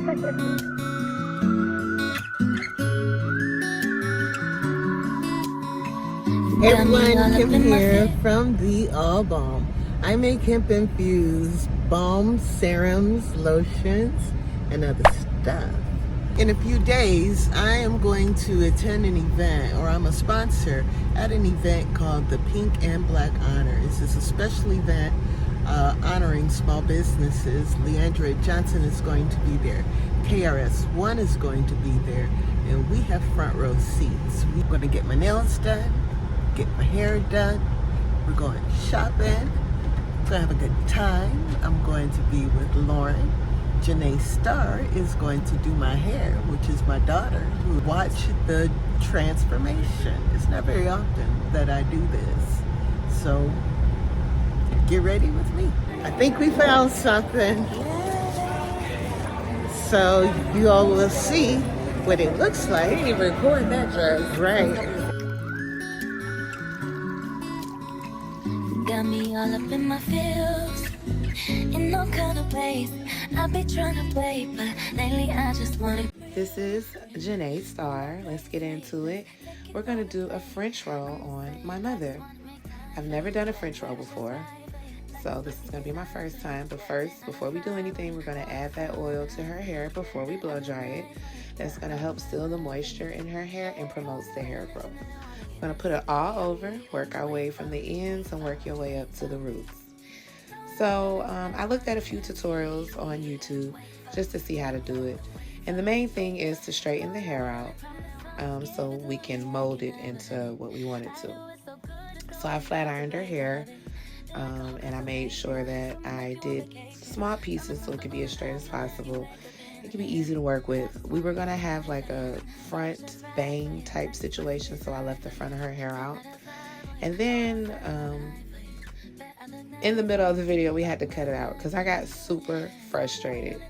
Everyone, Kim here from The All Balm. I make hemp-infused balms, serums, lotions, and other stuff. In a few days, I am going to attend an event, or I'm a sponsor at an event called the Pink and Black Honors. It's a special event honoring small businesses. LeAndria Johnson is going to be there. KRS-One is going to be there. And we have front row seats. We're going to get my nails done, get my hair done. We're going shopping. We're going to have a good time. I'm going to be with Lauren. Janae Starr is going to do my hair, which is my daughter, who watched the transformation. It's not very often that I do this. So get ready with me. I think we found something. So you all will see what it looks like. I didn't even record that dress. Right. Got me all up in my feels, in all kind of ways. I be trying to play, but lately I just wanna. This is Janae Starr. Let's get into it. We're gonna do a French roll on my mother. I've never done a French roll before, so this is gonna be my first time. But first, before we do anything, we're gonna add that oil to her hair before we blow dry it. That's gonna help seal the moisture in her hair and promotes the hair growth. We're gonna put it all over, work our way from the ends and work your way up to the roots. So I looked at a few tutorials on YouTube just to see how to do it. And the main thing is to straighten the hair out so we can mold it into what we want it to. So I flat ironed her hair and I made sure that I did small pieces so it could be as straight as possible. It could be easy to work with. We were gonna have like a front bang type situation, so I left the front of her hair out. And then in the middle of the video, we had to cut it out because I got super frustrated.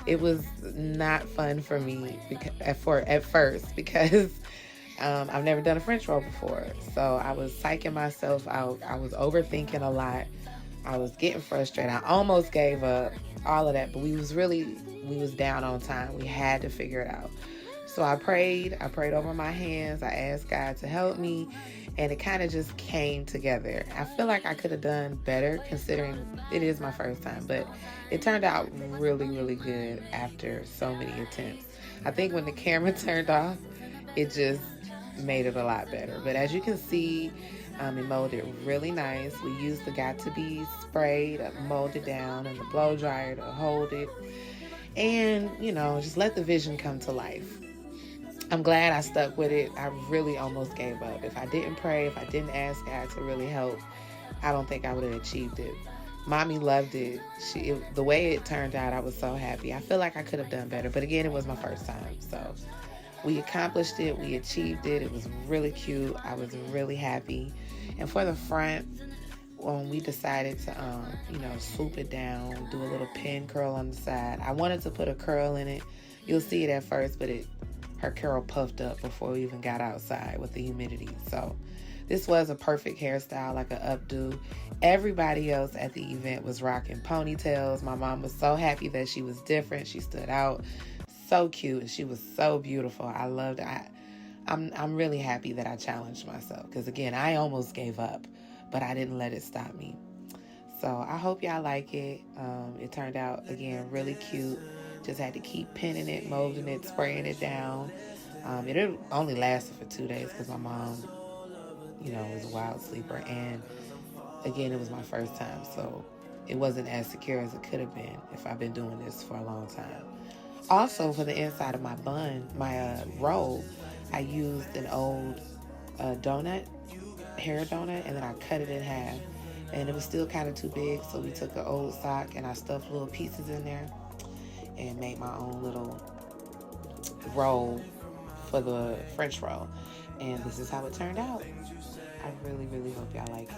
It was not fun for me at first because I've never done a French roll before. So I was psyching myself out. I was overthinking a lot. I was getting frustrated. I almost gave up, all of that, but we was down on time. We had to figure it out. So I prayed over my hands. I asked God to help me, and it kind of just came together. I feel like I could have done better considering it is my first time, but it turned out really, really good after so many attempts. I think when the camera turned off, it just made it a lot better. But as you can see, it molded really nice. We used the Got To Be spray to mold it down and the blow dryer to hold it. And, you know, just let the vision come to life. I'm glad I stuck with it. I really almost gave up. If I didn't pray, if I didn't ask God to really help, I don't think I would have achieved it. Mommy loved it. The way it turned out, I was so happy. I feel like I could have done better. But again, it was my first time. So we accomplished it. We achieved it. It was really cute. I was really happy. And for the front, when we decided to, swoop it down, do a little pin curl on the side. I wanted to put a curl in it. You'll see it at first, but her curl puffed up before we even got outside with the humidity. So this was a perfect hairstyle, like an updo. Everybody else at the event was rocking ponytails. My mom was so happy that she was different. She stood out. So cute. She was so beautiful. I loved it. I'm really happy that I challenged myself because, again, I almost gave up, but I didn't let it stop me. So I hope y'all like it. It turned out, again, really cute. Just had to keep pinning it, molding it, spraying it down. It only lasted for 2 days because my mom, was a wild sleeper. And, again, it was my first time. So it wasn't as secure as it could have been if I've been doing this for a long time. Also, for the inside of my bun, my roll, I used an old hair donut, and then I cut it in half. And it was still kind of too big, so we took an old sock and I stuffed little pieces in there and made my own little roll for the French roll. And this is how it turned out. I really, really hope y'all like it.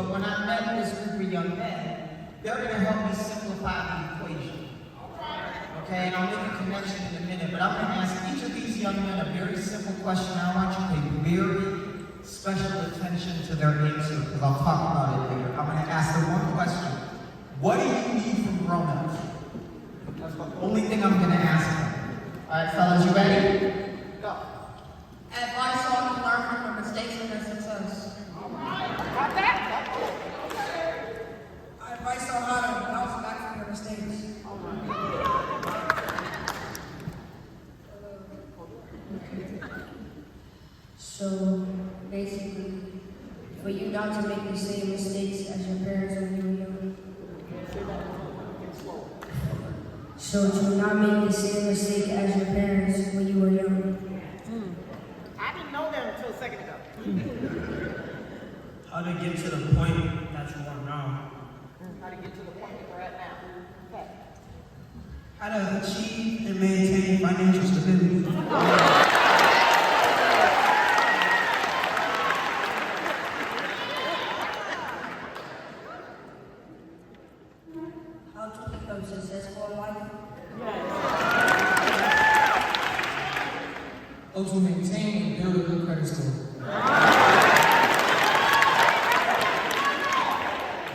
but when I met this group of young men, they're going to help me simplify the equation. Okay, and I'll make a connection in a minute, but I'm going to ask each of these young men a very simple question. I want you to pay very special attention to their answer, because I'll talk about it later. I'm going to ask them one question. What do you need from grown-ups? That's the only thing I'm going to ask them. All right, fellas, you ready? Go. Advice on to learn from their mistakes and their success. All right. Got that? Advice on how to bounce back from your mistakes. So basically, for you not to make the same mistakes as your parents when you were young. So to not make the same mistake as your parents when you were young. I didn't know that until a second ago. How to get to the point that you want now. How to get to the point that we're at now. Okay. How to achieve and maintain financial stability. How to become successful in life. How to maintain and build a good credit score.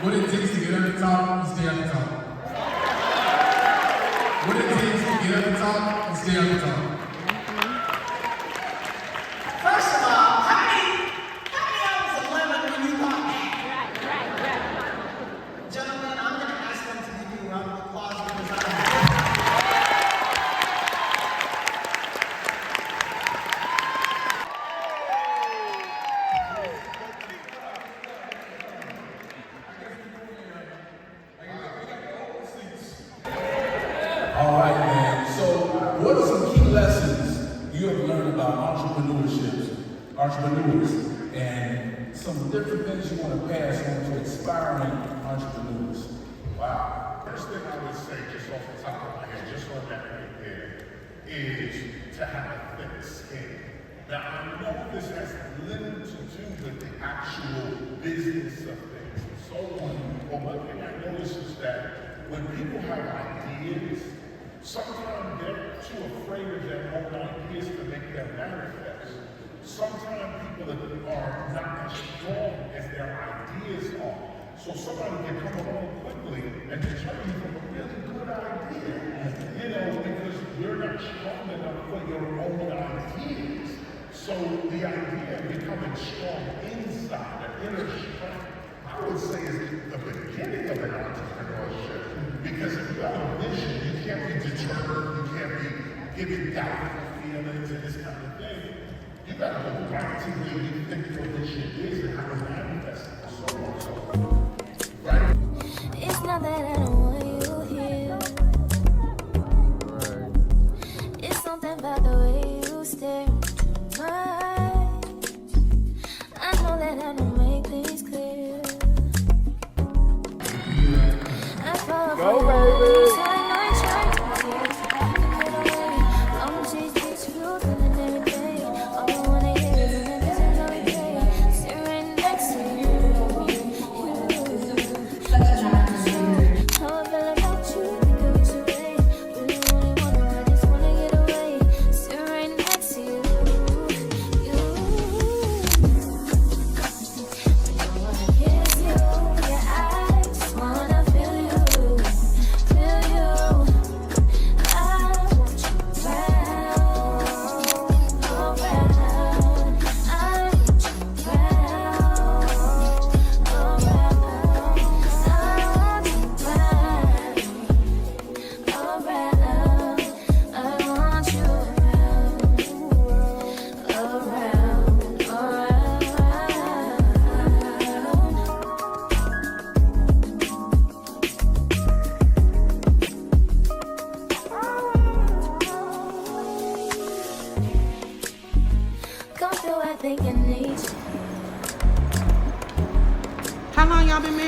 What it takes to get at the top and stay at the top. What it takes to get at the top and stay at the top. First of all, how many hours of lemon when you got that? Gentlemen, I'm going to ask them to give you a round of applause because I All right, man. So, what are some key lessons you have learned about entrepreneurs, and some different things you want to pass on to aspiring entrepreneurs? Wow. First thing I would say, just off the top of my head, just on that right there, is to have a thick skin. Now, I know this has little to do with the actual business of things and so on, but one thing I notice is that when people have ideas, sometimes they're too afraid of their own ideas to make them manifest. Sometimes people are not as strong as their ideas are. So somebody can come along quickly and deter you from a really good idea. You know, because you're not strong enough for your own ideas. So the idea of becoming strong inside, the inner strength, I would say is the beginning of an entrepreneurship. Because if you have a vision, you can't be deterred, you can't be giving doubtful feelings and this kind of thing. You gotta go back to where you think your vision is and how to manifest it and so on and so forth. Right? It's not that I don't want you here. It's something about the way you stare into my eyes. I know that I don't make things clear. I fall for you. I know I try to get away. I'm chasing these fruits and every day. All I wanna hear is an episode every day. Sit right next to you. How I feel about you, think of it today. Really wanna, I just wanna get away. Sit right next to you. I wanna kiss you, yeah, I just wanna feel you. I want you round, around. I want you round, around. I want you around, Come through, I think I need you. How long y'all been married?